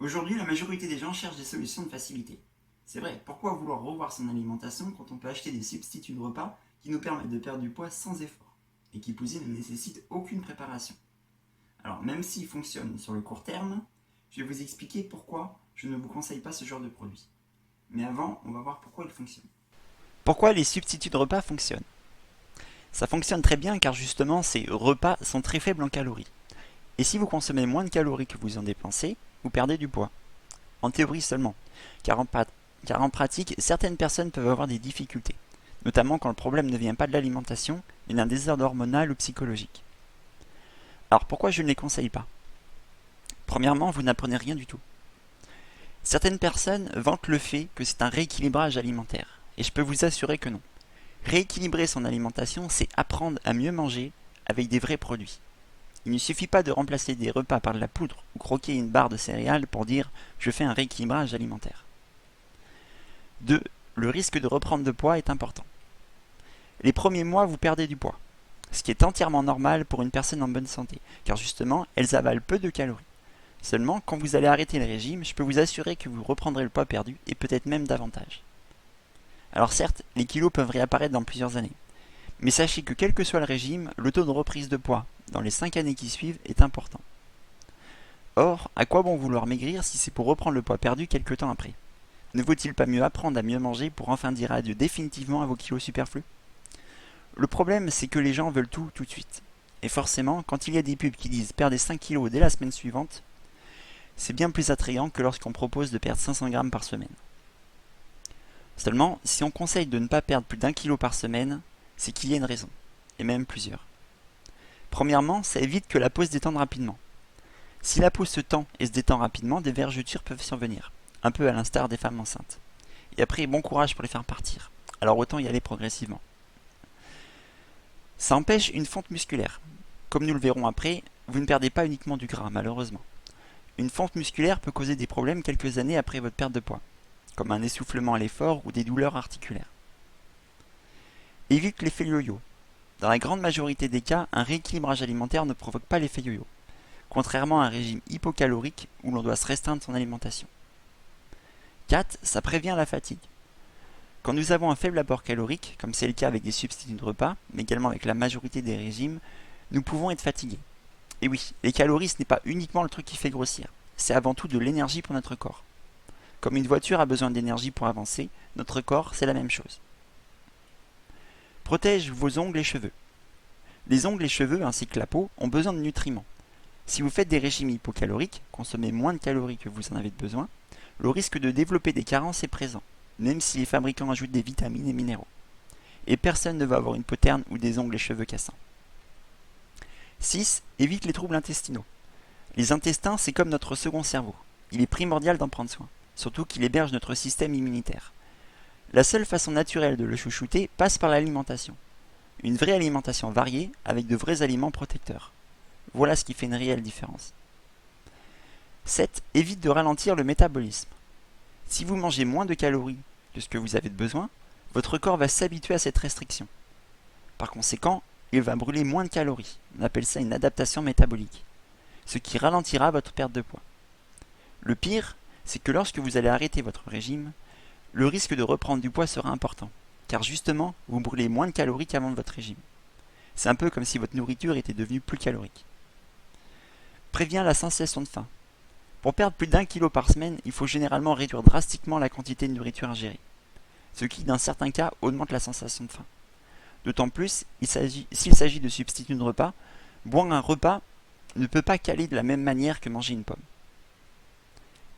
Aujourd'hui, la majorité des gens cherchent des solutions de facilité. C'est vrai, pourquoi vouloir revoir son alimentation quand on peut acheter des substituts de repas qui nous permettent de perdre du poids sans effort et qui, plus est, ne nécessitent aucune préparation. Alors, même s'ils fonctionnent sur le court terme, je vais vous expliquer pourquoi je ne vous conseille pas ce genre de produit. Mais avant, on va voir pourquoi ils fonctionnent. Pourquoi les substituts de repas fonctionnent? Ça fonctionne très bien car justement ces repas sont très faibles en calories. Et si vous consommez moins de calories que vous en dépensez, vous perdez du poids. En théorie seulement, car en pratique, certaines personnes peuvent avoir des difficultés, notamment quand le problème ne vient pas de l'alimentation, mais d'un désordre hormonal ou psychologique. Alors pourquoi je ne les conseille pas? Premièrement, vous n'apprenez rien du tout. Certaines personnes vantent le fait que c'est un rééquilibrage alimentaire, et je peux vous assurer que non. Rééquilibrer son alimentation, c'est apprendre à mieux manger avec des vrais produits. Il ne suffit pas de remplacer des repas par de la poudre ou croquer une barre de céréales pour dire je fais un rééquilibrage alimentaire. 2. Le risque de reprendre de poids est important. Les premiers mois, vous perdez du poids, ce qui est entièrement normal pour une personne en bonne santé, car justement, elles avalent peu de calories. Seulement, quand vous allez arrêter le régime, je peux vous assurer que vous reprendrez le poids perdu et peut-être même davantage. Alors certes, les kilos peuvent réapparaître dans plusieurs années, mais sachez que quel que soit le régime, le taux de reprise de poids dans les 5 années qui suivent est important. Or, à quoi bon vouloir maigrir si c'est pour reprendre le poids perdu quelque temps après? Ne vaut-il pas mieux apprendre à mieux manger pour enfin dire adieu définitivement à vos kilos superflus? Le problème, c'est que les gens veulent tout de suite. Et forcément, quand il y a des pubs qui disent perdez 5 kilos dès la semaine suivante, c'est bien plus attrayant que lorsqu'on propose de perdre 500 grammes par semaine. Seulement, si on conseille de ne pas perdre plus d'1 kilo par semaine, c'est qu'il y a une raison, et même plusieurs. Premièrement, ça évite que la peau se détende rapidement. Si la peau se tend et se détend rapidement, des vergetures peuvent survenir, un peu à l'instar des femmes enceintes. Et après, bon courage pour les faire partir. Alors autant y aller progressivement. Ça empêche une fonte musculaire. Comme nous le verrons après, vous ne perdez pas uniquement du gras, malheureusement. Une fonte musculaire peut causer des problèmes quelques années après votre perte de poids, comme un essoufflement à l'effort ou des douleurs articulaires. Évite l'effet yo-yo. Dans la grande majorité des cas, un rééquilibrage alimentaire ne provoque pas l'effet yo-yo, contrairement à un régime hypocalorique où l'on doit se restreindre son alimentation. 4. Ça prévient la fatigue. Quand nous avons un faible apport calorique, comme c'est le cas avec des substituts de repas, mais également avec la majorité des régimes, nous pouvons être fatigués. Et oui, les calories ce n'est pas uniquement le truc qui fait grossir, c'est avant tout de l'énergie pour notre corps. Comme une voiture a besoin d'énergie pour avancer, notre corps c'est la même chose. Protège vos ongles et cheveux. Les ongles et cheveux ainsi que la peau ont besoin de nutriments. Si vous faites des régimes hypocaloriques, consommez moins de calories que vous en avez besoin, le risque de développer des carences est présent, même si les fabricants ajoutent des vitamines et minéraux. Et personne ne va avoir une peau terne ou des ongles et cheveux cassants. 6. Évite les troubles intestinaux. Les intestins, c'est comme notre second cerveau. Il est primordial d'en prendre soin, surtout qu'il héberge notre système immunitaire. La seule façon naturelle de le chouchouter passe par l'alimentation. Une vraie alimentation variée avec de vrais aliments protecteurs. Voilà ce qui fait une réelle différence. 7. Évite de ralentir le métabolisme. Si vous mangez moins de calories que ce que vous avez besoin, votre corps va s'habituer à cette restriction. Par conséquent, il va brûler moins de calories. On appelle ça une adaptation métabolique, ce qui ralentira votre perte de poids. Le pire, c'est que lorsque vous allez arrêter votre régime, le risque de reprendre du poids sera important, car justement, vous brûlez moins de calories qu'avant de votre régime. C'est un peu comme si votre nourriture était devenue plus calorique. Prévient la sensation de faim. Pour perdre plus d'1 kilo par semaine, il faut généralement réduire drastiquement la quantité de nourriture ingérée, ce qui dans certains cas augmente la sensation de faim. D'autant plus, s'il s'agit de substituts de repas, boire un repas ne peut pas caler de la même manière que manger une pomme.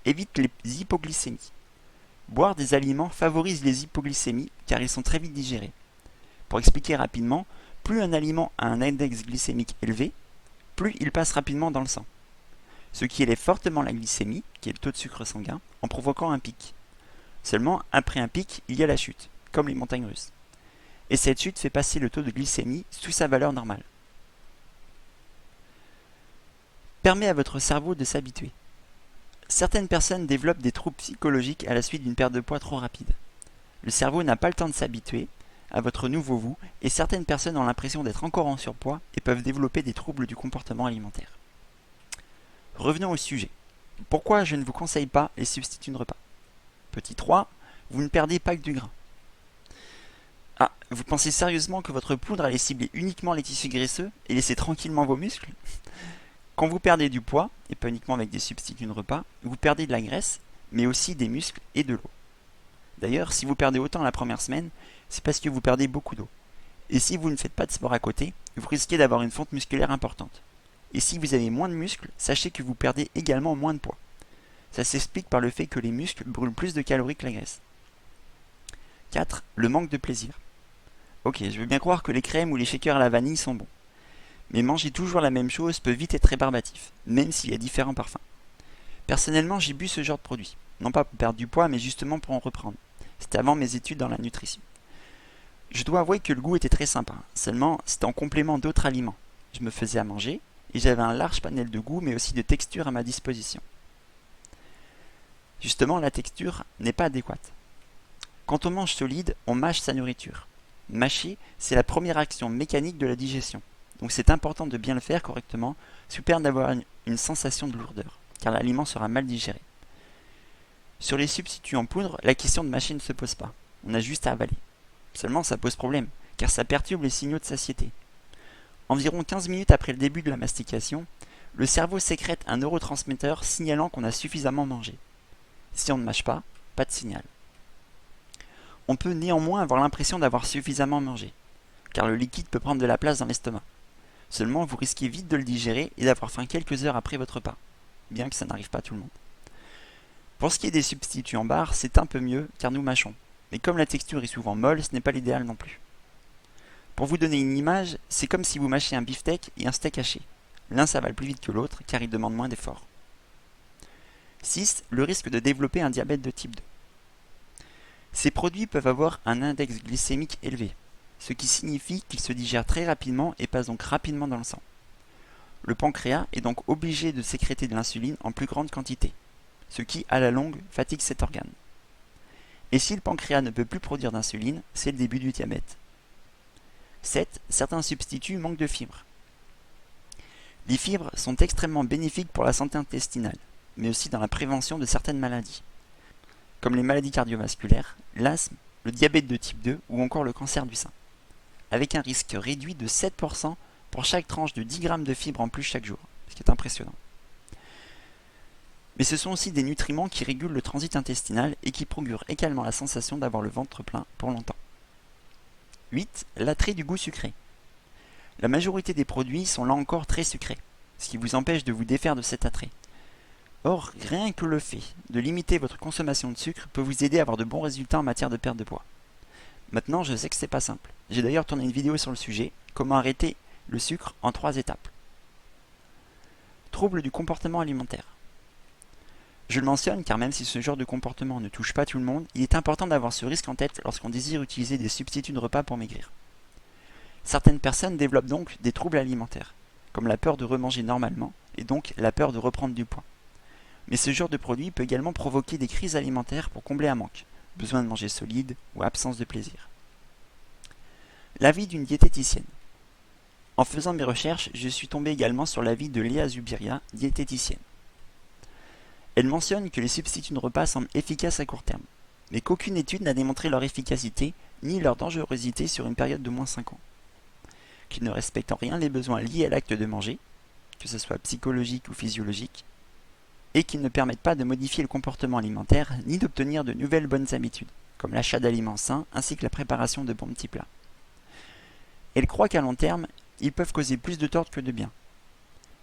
Évite les hypoglycémies. Boire des aliments favorise les hypoglycémies car ils sont très vite digérés. Pour expliquer rapidement, plus un aliment a un index glycémique élevé, plus il passe rapidement dans le sang, ce qui élève fortement la glycémie, qui est le taux de sucre sanguin, en provoquant un pic. Seulement, après un pic, il y a la chute, comme les montagnes russes. Et cette chute fait passer le taux de glycémie sous sa valeur normale. Permet à votre cerveau de s'habituer. Certaines personnes développent des troubles psychologiques à la suite d'une perte de poids trop rapide. Le cerveau n'a pas le temps de s'habituer à votre nouveau vous et certaines personnes ont l'impression d'être encore en surpoids et peuvent développer des troubles du comportement alimentaire. Revenons au sujet. Pourquoi je ne vous conseille pas les substituts de repas? Petit 3, vous ne perdez pas que du gras. Ah, vous pensez sérieusement que votre poudre allait cibler uniquement les tissus graisseux et laisser tranquillement vos muscles? Quand vous perdez du poids, et pas uniquement avec des substituts de repas, vous perdez de la graisse, mais aussi des muscles et de l'eau. D'ailleurs, si vous perdez autant la première semaine, c'est parce que vous perdez beaucoup d'eau. Et si vous ne faites pas de sport à côté, vous risquez d'avoir une fonte musculaire importante. Et si vous avez moins de muscles, sachez que vous perdez également moins de poids. Ça s'explique par le fait que les muscles brûlent plus de calories que la graisse. 4. Le manque de plaisir. Ok, je veux bien croire que les crèmes ou les shakers à la vanille sont bons. Mais manger toujours la même chose peut vite être rébarbatif, même s'il y a différents parfums. Personnellement, j'ai bu ce genre de produit. Non pas pour perdre du poids, mais justement pour en reprendre. C'était avant mes études dans la nutrition. Je dois avouer que le goût était très sympa, seulement c'était en complément d'autres aliments. Je me faisais à manger, et j'avais un large panel de goûts, mais aussi de textures à ma disposition. Justement, la texture n'est pas adéquate. Quand on mange solide, on mâche sa nourriture. Mâcher, c'est la première action mécanique de la digestion. Donc c'est important de bien le faire correctement, sous peine d'avoir une sensation de lourdeur, car l'aliment sera mal digéré. Sur les substituts en poudre, la question de mâcher ne se pose pas. On a juste à avaler. Seulement ça pose problème, car ça perturbe les signaux de satiété. Environ 15 minutes après le début de la mastication, le cerveau sécrète un neurotransmetteur signalant qu'on a suffisamment mangé. Si on ne mâche pas, pas de signal. On peut néanmoins avoir l'impression d'avoir suffisamment mangé, car le liquide peut prendre de la place dans l'estomac. Seulement, vous risquez vite de le digérer et d'avoir faim quelques heures après votre repas, bien que ça n'arrive pas à tout le monde. Pour ce qui est des substituts en barre, c'est un peu mieux, car nous mâchons. Mais comme la texture est souvent molle, ce n'est pas l'idéal non plus. Pour vous donner une image, c'est comme si vous mâchiez un beefsteak et un steak haché. L'un s'avale plus vite que l'autre, car il demande moins d'efforts. 6. Le risque de développer un diabète de type 2. Ces produits peuvent avoir un index glycémique élevé, ce qui signifie qu'ils se digèrent très rapidement et passent donc rapidement dans le sang. Le pancréas est donc obligé de sécréter de l'insuline en plus grande quantité, ce qui, à la longue, fatigue cet organe. Et si le pancréas ne peut plus produire d'insuline, c'est le début du diabète. 7. Certains substituts manquent de fibres. Les fibres sont extrêmement bénéfiques pour la santé intestinale, mais aussi dans la prévention de certaines maladies, comme les maladies cardiovasculaires, l'asthme, le diabète de type 2 ou encore le cancer du sein, avec un risque réduit de 7% pour chaque tranche de 10 grammes de fibres en plus chaque jour, ce qui est impressionnant. Mais ce sont aussi des nutriments qui régulent le transit intestinal et qui procurent également la sensation d'avoir le ventre plein pour longtemps. 8. L'attrait du goût sucré. La majorité des produits sont là encore très sucrés, ce qui vous empêche de vous défaire de cet attrait. Or, rien que le fait de limiter votre consommation de sucre peut vous aider à avoir de bons résultats en matière de perte de poids. Maintenant, je sais que c'est pas simple. J'ai d'ailleurs tourné une vidéo sur le sujet, comment arrêter le sucre en 3 étapes. Troubles du comportement alimentaire. Je le mentionne car même si ce genre de comportement ne touche pas tout le monde, il est important d'avoir ce risque en tête lorsqu'on désire utiliser des substituts de repas pour maigrir. Certaines personnes développent donc des troubles alimentaires, comme la peur de remanger normalement et donc la peur de reprendre du poids. Mais ce genre de produit peut également provoquer des crises alimentaires pour combler un manque, besoin de manger solide ou absence de plaisir. L'avis d'une diététicienne. En faisant mes recherches, je suis tombé également sur l'avis de Léa Zubiria, diététicienne. Elle mentionne que les substituts de repas semblent efficaces à court terme, mais qu'aucune étude n'a démontré leur efficacité ni leur dangerosité sur une période de moins 5 ans. Qu'ils ne respectent en rien les besoins liés à l'acte de manger, que ce soit psychologique ou physiologique, et qu'ils ne permettent pas de modifier le comportement alimentaire ni d'obtenir de nouvelles bonnes habitudes, comme l'achat d'aliments sains ainsi que la préparation de bons petits plats. Elle croit qu'à long terme, ils peuvent causer plus de tort que de bien.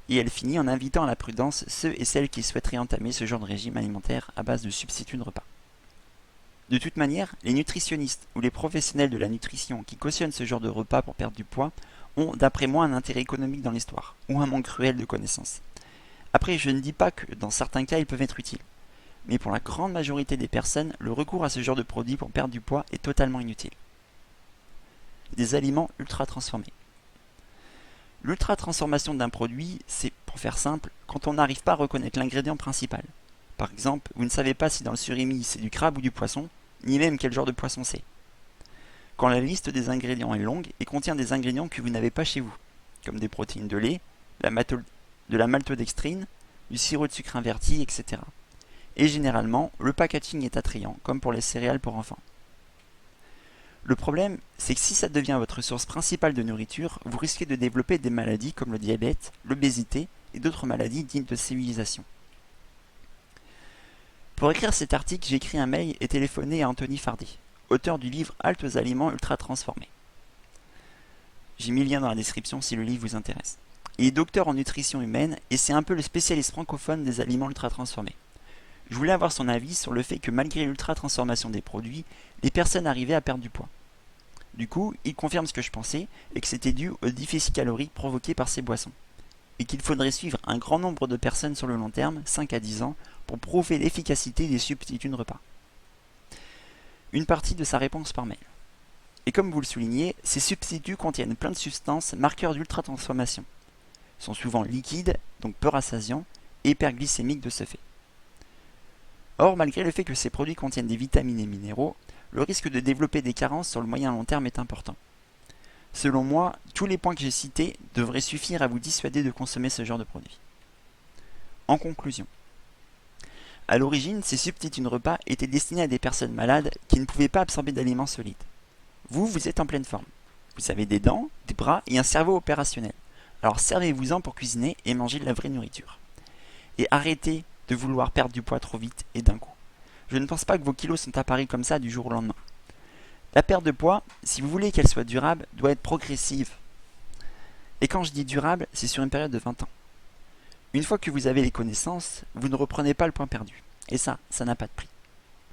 Et elle finit en invitant à la prudence ceux et celles qui souhaiteraient entamer ce genre de régime alimentaire à base de substituts de repas. De toute manière, les nutritionnistes ou les professionnels de la nutrition qui cautionnent ce genre de repas pour perdre du poids ont, d'après moi, un intérêt économique dans l'histoire, ou un manque cruel de connaissances. Après, je ne dis pas que dans certains cas ils peuvent être utiles, mais pour la grande majorité des personnes, le recours à ce genre de produits pour perdre du poids est totalement inutile. Des aliments ultra transformés. L'ultra-transformation d'un produit, c'est, pour faire simple, quand on n'arrive pas à reconnaître l'ingrédient principal. Par exemple, vous ne savez pas si dans le surimi c'est du crabe ou du poisson, ni même quel genre de poisson c'est. Quand la liste des ingrédients est longue et contient des ingrédients que vous n'avez pas chez vous, comme des protéines de lait, de la maltodextrine, du sirop de sucre inverti, etc. Et généralement, le packaging est attrayant, comme pour les céréales pour enfants. Le problème, c'est que si ça devient votre source principale de nourriture, vous risquez de développer des maladies comme le diabète, l'obésité et d'autres maladies dignes de civilisation. Pour écrire cet article, j'ai écrit un mail et téléphoné à Anthony Fardy, auteur du livre Halte aux aliments ultra transformés. J'ai mis le lien dans la description si le livre vous intéresse. Il est docteur en nutrition humaine et c'est un peu le spécialiste francophone des aliments ultra transformés. Je voulais avoir son avis sur le fait que malgré l'ultra transformation des produits, les personnes arrivaient à perdre du poids. Du coup, il confirme ce que je pensais et que c'était dû au déficit calorique provoqué par ces boissons. Et qu'il faudrait suivre un grand nombre de personnes sur le long terme, 5 à 10 ans, pour prouver l'efficacité des substituts de repas. Une partie de sa réponse par mail. Et comme vous le soulignez, ces substituts contiennent plein de substances marqueurs d'ultra-transformation. Sont souvent liquides, donc peu rassasiants, et hyperglycémiques de ce fait. Or, malgré le fait que ces produits contiennent des vitamines et minéraux, le risque de développer des carences sur le moyen long terme est important. Selon moi, tous les points que j'ai cités devraient suffire à vous dissuader de consommer ce genre de produits. En conclusion, à l'origine, ces substituts de repas étaient destinés à des personnes malades qui ne pouvaient pas absorber d'aliments solides. Vous êtes en pleine forme. Vous avez des dents, des bras et un cerveau opérationnel. Alors servez-vous-en pour cuisiner et manger de la vraie nourriture. Et arrêtez de vouloir perdre du poids trop vite et d'un coup. Je ne pense pas que vos kilos sont apparus comme ça du jour au lendemain. La perte de poids, si vous voulez qu'elle soit durable, doit être progressive. Et quand je dis durable, c'est sur une période de 20 ans. Une fois que vous avez les connaissances, vous ne reprenez pas le point perdu. Et ça n'a pas de prix.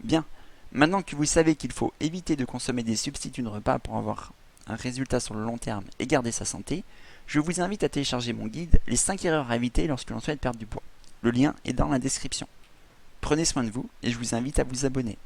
Bien, maintenant que vous savez qu'il faut éviter de consommer des substituts de repas pour avoir un résultat sur le long terme et garder sa santé, je vous invite à télécharger mon guide « Les 5 erreurs à éviter lorsque l'on souhaite perdre du poids ». Le lien est dans la description. Prenez soin de vous et je vous invite à vous abonner.